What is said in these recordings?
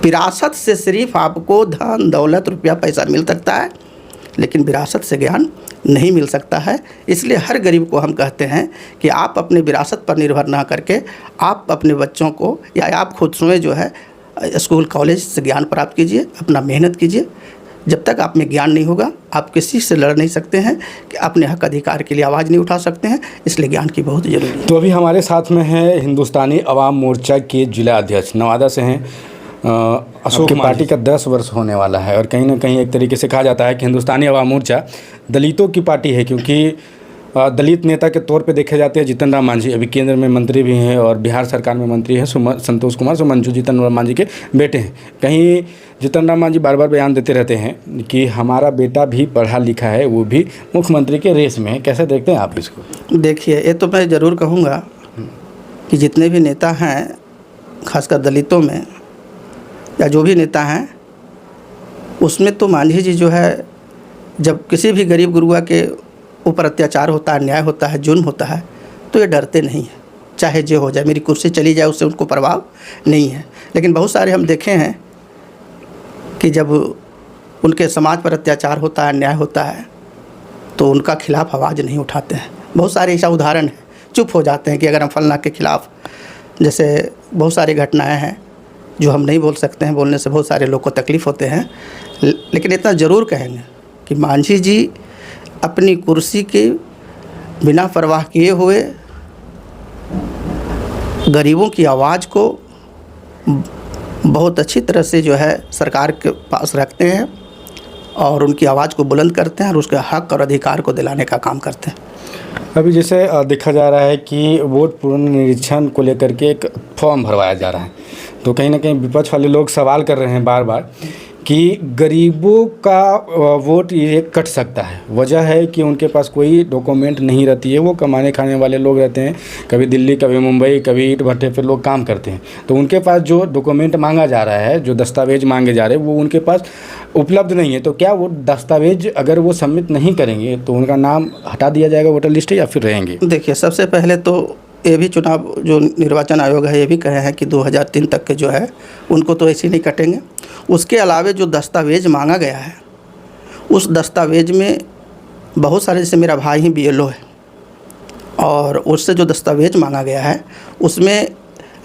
विरासत से सिर्फ आपको धन दौलत रुपया पैसा मिल सकता है, लेकिन विरासत से ज्ञान नहीं मिल सकता है। इसलिए हर गरीब को हम कहते हैं कि आप अपने विरासत पर निर्भर ना करके आप अपने बच्चों को या आप खुद स्वयं जो है स्कूल कॉलेज से ज्ञान प्राप्त कीजिए, अपना मेहनत कीजिए। जब तक आप में ज्ञान नहीं होगा आप किसी से लड़ नहीं सकते हैं, कि अपने हक अधिकार के लिए आवाज़ नहीं उठा सकते हैं। इसलिए ज्ञान की बहुत ज़रूरी है। तो अभी हमारे साथ में है हिंदुस्तानी अवाम मोर्चा के जिला अध्यक्ष नवादा से हैं अशोक। पार्टी का 10 वर्ष होने वाला है और कहीं ना कहीं एक तरीके से कहा जाता है कि हिंदुस्तानी अवाम मोर्चा दलितों की पार्टी है, क्योंकि दलित नेता के तौर पे देखे जाते हैं जीतन राम मांझी, अभी केंद्र में मंत्री भी हैं और बिहार सरकार में मंत्री हैं संतोष कुमार सुमंजू, जीतन राम मांझी के बेटे हैं। कहीं जीतन राम मांझी बार बार बयान देते रहते हैं कि हमारा बेटा भी पढ़ा लिखा है, वो भी मुख्यमंत्री के रेस में है। कैसे देखते हैं आप इसको? देखिए, ये तो मैं ज़रूर कहूँगा कि जितने भी नेता हैं खासकर दलितों में या जो भी नेता हैं, उसमें तो मांझी जी जो है, जब किसी भी गरीब गुरुआ के ऊपर अत्याचार होता है, अन्याय होता है, जुल्म होता है, तो ये डरते नहीं हैं। चाहे जो हो जाए, मेरी कुर्सी चली जाए, उससे उनको प्रभाव नहीं है। लेकिन बहुत सारे हम देखे हैं कि जब उनके समाज पर अत्याचार होता है, अन्याय होता है, तो उनका खिलाफ आवाज़ नहीं उठाते हैं। बहुत सारे ऐसा उदाहरण है, चुप हो जाते हैं कि अगर हम फलना के खिलाफ, जैसे बहुत सारी घटनाएँ हैं जो हम नहीं बोल सकते हैं, बोलने से बहुत सारे लोग को तकलीफ़ होते हैं। लेकिन इतना ज़रूर कहेंगे कि मांझी जी अपनी कुर्सी के बिना परवाह किए हुए गरीबों की आवाज़ को बहुत अच्छी तरह से जो है सरकार के पास रखते हैं और उनकी आवाज़ को बुलंद करते हैं और उसके हक और अधिकार को दिलाने का काम करते हैं। अभी जैसे देखा जा रहा है कि वोट पुनर्निरीक्षण को लेकर के एक फॉर्म भरवाया जा रहा है, तो कहीं ना कहीं विपक्ष वाले लोग सवाल कर रहे हैं बार बार कि गरीबों का वोट ये कट सकता है। वजह है कि उनके पास कोई डॉक्यूमेंट नहीं रहती है, वो कमाने खाने वाले लोग रहते हैं, कभी दिल्ली कभी मुंबई कभी ईंट भट्टे पे लोग काम करते हैं, तो उनके पास जो डॉक्यूमेंट मांगा जा रहा है, जो दस्तावेज मांगे जा रहे हैं, वो उनके पास उपलब्ध नहीं है। तो क्या वो दस्तावेज अगर वो सबमिट नहीं करेंगे तो उनका नाम हटा दिया जाएगा वोटर लिस्ट या फिर रहेंगे? देखिए, सबसे पहले तो ये भी चुनाव जो निर्वाचन आयोग है ये भी कहे हैं कि 2003 तक के जो है उनको तो ऐसे नहीं कटेंगे। उसके अलावा जो दस्तावेज मांगा गया है, उस दस्तावेज में बहुत सारे, जैसे मेरा भाई ही BLO है, और उससे जो दस्तावेज मांगा गया है उसमें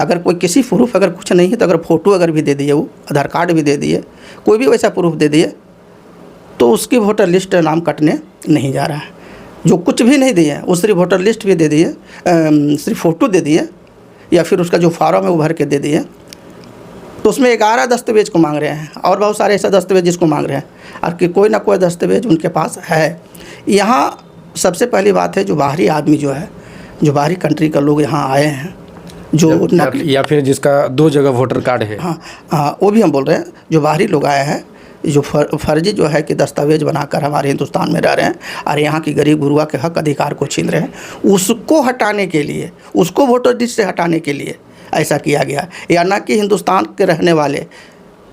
अगर कोई किसी प्रूफ अगर कुछ नहीं है तो अगर फ़ोटो अगर भी दे दिए, वो आधार कार्ड भी दे दिए, कोई भी वैसा प्रूफ दे दिए, तो उसकी वोटर लिस्ट नाम कटने नहीं जा रहा है। जो कुछ भी नहीं दिए वो सिर्फ वोटर लिस्ट भी दे दिए, सिर्फ फ़ोटो दे दिए या फिर उसका जो फॉर्म है वो भर के दे दिए, तो उसमें 11 दस्तावेज को मांग रहे हैं और बहुत सारे ऐसा दस्तावेज जिसको मांग रहे हैं और कि कोई ना कोई दस्तावेज उनके पास है। यहाँ सबसे पहली बात है, जो बाहरी आदमी जो है, जो बाहरी कंट्री का लोग यहाँ आए हैं, जो या फिर जिसका 2 जगह वोटर कार्ड है, हाँ, वो भी हम बोल रहे हैं, जो बाहरी लोग आए हैं, जो फर्जी जो है कि दस्तावेज बनाकर हमारे हिंदुस्तान में रह रहे हैं और यहाँ की गरीब गुरुआ के हक अधिकार को छीन रहे हैं, उसको हटाने के लिए, उसको वोटर लिस्ट से हटाने के लिए ऐसा किया गया, या ना कि हिंदुस्तान के रहने वाले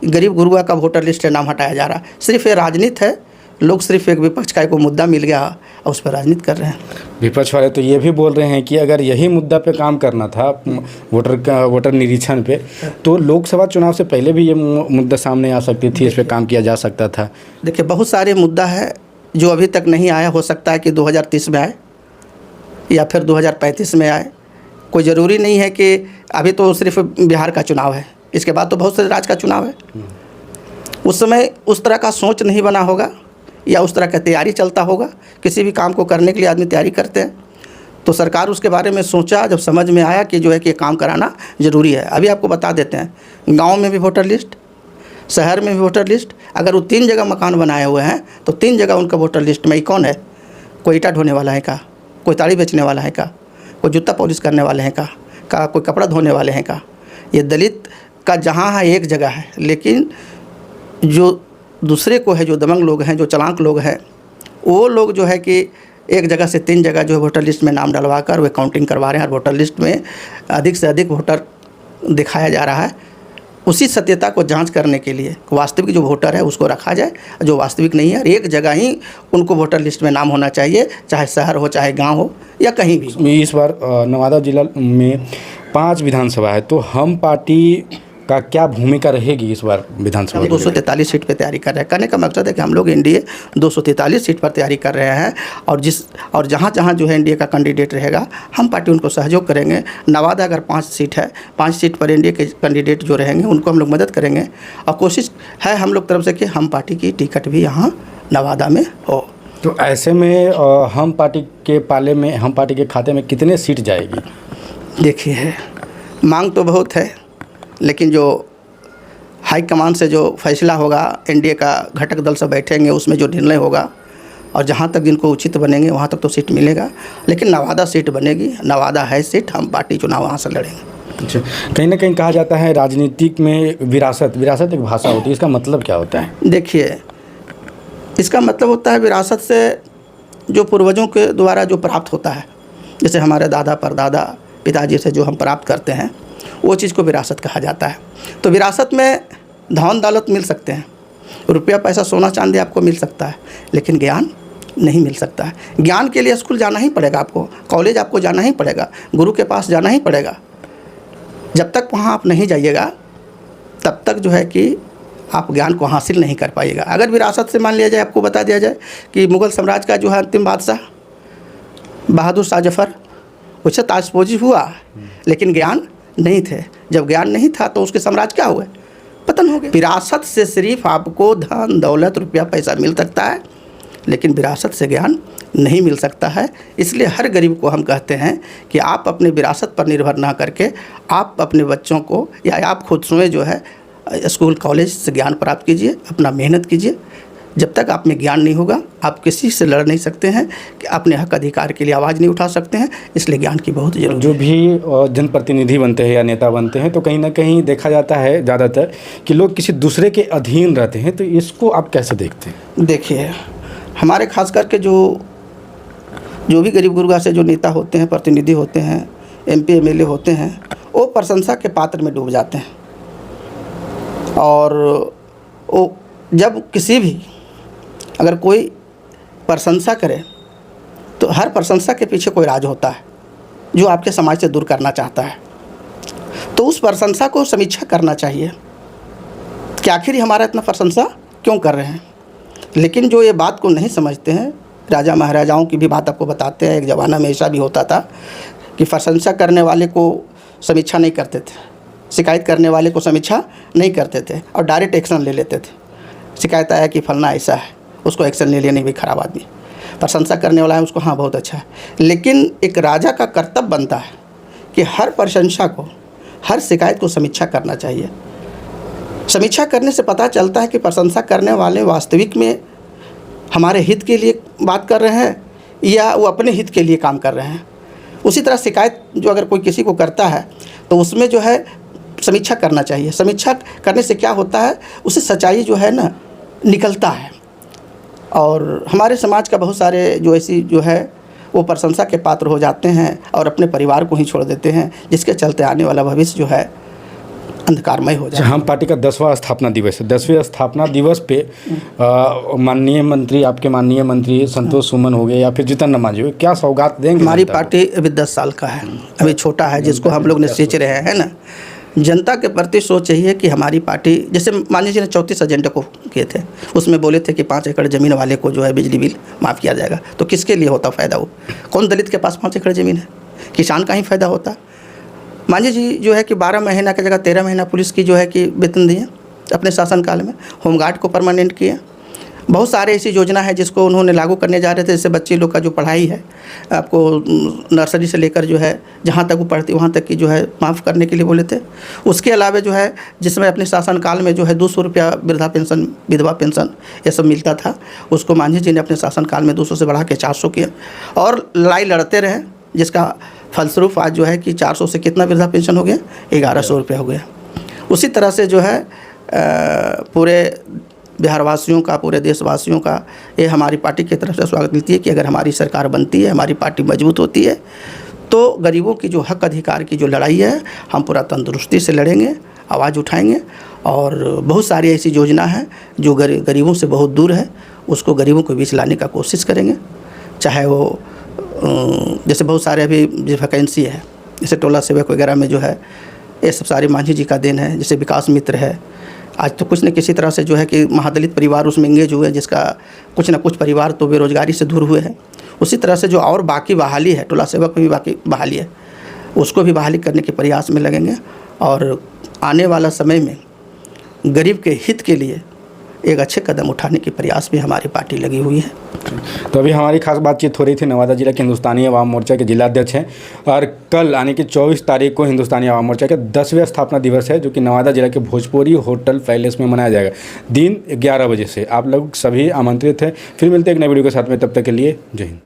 गरीब गुरुआ का वोटर लिस्ट से नाम हटाया जा रहा। सिर्फ ये राजनीति है, लोग सिर्फ एक विपक्ष का को मुद्दा मिल गया और उस पर राजनीति कर रहे हैं। विपक्ष वाले तो ये भी बोल रहे हैं कि अगर यही मुद्दा पे काम करना था, वोटर निरीक्षण पे, तो लोकसभा चुनाव से पहले भी ये मुद्दा सामने आ सकती थी, इस पर काम किया जा सकता था। देखिए, बहुत सारे मुद्दा है जो अभी तक नहीं आया, हो सकता है कि 2030 में आए या फिर 2035 में आए, कोई ज़रूरी नहीं है कि अभी तो सिर्फ बिहार का चुनाव है, इसके बाद तो बहुत सारे राज्य का चुनाव है। उस समय उस तरह का सोच नहीं बना होगा या उस तरह का तैयारी चलता होगा। किसी भी काम को करने के लिए आदमी तैयारी करते हैं, तो सरकार उसके बारे में सोचा, जब समझ में आया कि जो है कि काम कराना ज़रूरी है। अभी आपको बता देते हैं, गांव में भी वोटर लिस्ट, शहर में भी वोटर लिस्ट। अगर वो 3 जगह मकान बनाए हुए हैं तो 3 जगह उनका वोटर लिस्ट में कौन है? कोई ईंटा ढोने वाला है का, कोई ताड़ी बेचने वाला है का, कोई जूता पॉलिश करने वाले हैं का कोई कपड़ा धोने वाले हैं का। ये दलित का जहाँ है एक जगह है, लेकिन जो दूसरे को है, जो दबंग लोग हैं, जो चालाक लोग हैं, वो लोग जो है कि एक जगह से 3 जगह जो है वोटर लिस्ट में नाम डलवा कर वे काउंटिंग करवा रहे हैं और वोटर लिस्ट में अधिक से अधिक वोटर दिखाया जा रहा है। उसी सत्यता को जांच करने के लिए वास्तविक जो वोटर है उसको रखा जाए, जो वास्तविक नहीं है, और एक जगह ही उनको वोटर लिस्ट में नाम होना चाहिए, चाहे शहर हो, चाहे गाँव हो या कहीं भी। इस बार नवादा जिला में 5 विधानसभा है, तो हम पार्टी का क्या भूमिका रहेगी इस बार विधानसभा? हम 243 सीट पे तैयारी कर रहे हैं। कहने का मकसद है कि हम लोग एनडीए 243 सीट पर तैयारी कर रहे हैं, और जहाँ जहाँ जो है एनडीए का कैंडिडेट रहेगा हम पार्टी उनको सहयोग करेंगे। नवादा अगर 5 सीट है, 5 सीट पर एनडीए के कैंडिडेट जो रहेंगे उनको हम लोग मदद करेंगे, और कोशिश है हम लोग तरफ से कि हम पार्टी की टिकट भी यहाँ नवादा में हो। तो ऐसे में हम पार्टी के पाले में, हम पार्टी के खाते में कितने सीट जाएगी? देखिए, मांग तो बहुत है, लेकिन जो हाईकमान से जो फैसला होगा, एनडीए का घटक दल से बैठेंगे, उसमें जो निर्णय होगा और जहाँ तक जिनको उचित बनेंगे वहाँ तक तो सीट मिलेगा। लेकिन नवादा सीट बनेगी, नवादा है सीट, हम पार्टी चुनाव वहाँ से लड़ेंगे। अच्छा, कहीं ना कहीं कहा जाता है राजनीतिक में विरासत एक भाषा होती है, इसका मतलब क्या होता है? देखिए, इसका मतलब होता है विरासत से जो पूर्वजों के द्वारा जो प्राप्त होता है, जैसे हमारे दादा परदादा पिताजी से जो हम प्राप्त करते हैं, वो चीज़ को विरासत कहा जाता है। तो विरासत में धन दौलत मिल सकते हैं, रुपया पैसा सोना चांदी आपको मिल सकता है, लेकिन ज्ञान नहीं मिल सकता है। ज्ञान के लिए स्कूल जाना ही पड़ेगा, आपको कॉलेज आपको जाना ही पड़ेगा, गुरु के पास जाना ही पड़ेगा। जब तक वहाँ आप नहीं जाइएगा तब तक जो है कि आप ज्ञान को हासिल नहीं कर पाइएगा। अगर विरासत से मान लिया जाए, आपको बता दिया जाए कि मुग़ल साम्राज्य का जो है अंतिम बादशाह बहादुर शाह जफ़र, उससे ताजपोशी हुआ, लेकिन ज्ञान नहीं थे। जब ज्ञान नहीं था तो उसके साम्राज्य क्या हुए? पतन हो गए। विरासत से सिर्फ आपको धन दौलत रुपया पैसा मिल सकता है, लेकिन विरासत से ज्ञान नहीं मिल सकता है। इसलिए हर गरीब को हम कहते हैं कि आप अपने विरासत पर निर्भर ना करके आप अपने बच्चों को या आप खुद स्वयं जो है स्कूल कॉलेज से ज्ञान प्राप्त कीजिए, अपना मेहनत कीजिए। जब तक आप में ज्ञान नहीं होगा आप किसी से लड़ नहीं सकते हैं, कि अपने हक अधिकार के लिए आवाज़ नहीं उठा सकते हैं। इसलिए ज्ञान की बहुत ज़रूरत है। जो भी जनप्रतिनिधि बनते हैं या नेता बनते हैं, तो कहीं ना कहीं देखा जाता है ज़्यादातर कि लोग किसी दूसरे के अधीन रहते हैं, तो इसको आप कैसे देखते हैं? देखिए, हमारे खास करके जो भी गरीब गुरबा से जो नेता होते हैं, प्रतिनिधि होते हैं, एमपी एमएलए होते हैं, वो प्रशंसा के पात्र में डूब जाते हैं। और वो जब किसी भी अगर कोई प्रशंसा करे तो हर प्रशंसा के पीछे कोई राज होता है जो आपके समाज से दूर करना चाहता है। तो उस प्रशंसा को समीक्षा करना चाहिए कि आखिर ही हमारा इतना प्रशंसा क्यों कर रहे हैं। लेकिन जो ये बात को नहीं समझते हैं, राजा महाराजाओं की भी बात आपको बताते हैं। एक ज़माना में ऐसा भी होता था कि प्रशंसा करने वाले को समीक्षा नहीं करते थे, शिकायत करने वाले को समीक्षा नहीं करते थे और डायरेक्ट एक्शन ले लेते थे। शिकायत आया कि फलना ऐसा है, उसको एक्शन ले लिया, नहीं भाई ख़राब आदमी। प्रशंसा करने वाला है उसको, हाँ बहुत अच्छा है। लेकिन एक राजा का कर्तव्य बनता है कि हर प्रशंसा को, हर शिकायत को समीक्षा करना चाहिए। समीक्षा करने से पता चलता है कि प्रशंसा करने वाले वास्तविक में हमारे हित के लिए बात कर रहे हैं या वो अपने हित के लिए काम कर रहे हैं। उसी तरह शिकायत जो अगर कोई किसी को करता है तो उसमें जो है समीक्षा करना चाहिए। समीक्षा करने से क्या होता है, उससे सच्चाई जो है ना निकलता है। और हमारे समाज का बहुत सारे जो ऐसी जो है वो प्रशंसा के पात्र हो जाते हैं और अपने परिवार को ही छोड़ देते हैं, जिसके चलते आने वाला भविष्य जो है अंधकारमय हो जाए। हम पार्टी का 10वां स्थापना दिवस है। 10वें स्थापना दिवस पे माननीय मंत्री, आपके माननीय मंत्री संतोष सुमन हो गए या फिर जीतन राम मांझी हो, क्या सौगात देंगे? हमारी पार्टी अभी 10 साल का है, अभी छोटा है, जिसको हम लोग ने सींच रहे हैं ना। जनता के प्रति सोच यही है कि हमारी पार्टी, जैसे माननीय जी ने 34 एजेंडे को किए थे, उसमें बोले थे कि 5 एकड़ ज़मीन वाले को जो है बिजली बिल माफ़ किया जाएगा। तो किसके लिए होता फ़ायदा? वो कौन दलित के पास 5 एकड़ ज़मीन है? किसान का ही फ़ायदा होता। मांझी जी जो है कि 12 महीना की जगह 13 महीना पुलिस की जो है कि वेतन दिए अपने शासनकाल में। होमगार्ड को परमानेंट किया। बहुत सारे ऐसी योजना है जिसको उन्होंने लागू करने जा रहे थे। जैसे बच्चे लोग का जो पढ़ाई है, आपको नर्सरी से लेकर जो है जहाँ तक वो पढ़ती वहाँ तक की जो है माफ़ करने के लिए बोले थे। उसके अलावा जो है जिसमें अपने शासनकाल में जो है 200 रुपया वृद्धा पेंशन, विधवा पेंशन ये सब मिलता था, उसको मांझी जी ने अपने शासनकाल में 200 से बढ़ा के 400 किया और लड़ाई लड़ते रहे, जिसका फलस्वरूप आज जो है कि 400 से कितना वृद्धा पेंशन हो गया, 1100 रुपया हो गया। उसी तरह से जो है पूरे बिहारवासियों का, पूरे देशवासियों का ये हमारी पार्टी की तरफ से स्वागत मिलती है कि अगर हमारी सरकार बनती है, हमारी पार्टी मजबूत होती है, तो गरीबों की जो हक अधिकार की जो लड़ाई है हम पूरा तंदुरुस्ती से लड़ेंगे, आवाज़ उठाएंगे। और बहुत सारी ऐसी योजना है जो गरीबों से बहुत दूर है, उसको गरीबों के बीच लाने का कोशिश करेंगे। चाहे वो जैसे बहुत सारे अभी जो वैकेंसी है, जैसे टोला सेवक वगैरह में जो है ये सब सारी मांझी जी का देन है। जैसे विकास मित्र है, आज तो कुछ न किसी तरह से जो है कि महादलित परिवार उसमें एंगेज हुए, जिसका कुछ न कुछ परिवार तो बेरोजगारी से दूर हुए हैं। उसी तरह से जो और बाकी बहाली है, टोला सेवक में भी बाकी बहाली है, उसको भी बहाली करने के प्रयास में लगेंगे और आने वाला समय में गरीब के हित के लिए एक अच्छे कदम उठाने के प्रयास में हमारी पार्टी लगी हुई है। तो अभी हमारी खास बातचीत हो रही थी नवादा जिला के हिंदुस्तानी अवाम मोर्चा के जिला अध्यक्ष हैं, और कल यानी कि 24 तारीख को हिंदुस्तानी अवाम मोर्चा का 10वें स्थापना दिवस है, जो कि नवादा जिला के भोजपुरी होटल पैलेस में मनाया जाएगा दिन 11 बजे से। आप लोग सभी आमंत्रित हैं। फिर मिलते हैं एक नई वीडियो के साथ में, तब तक के लिए जय हिंद।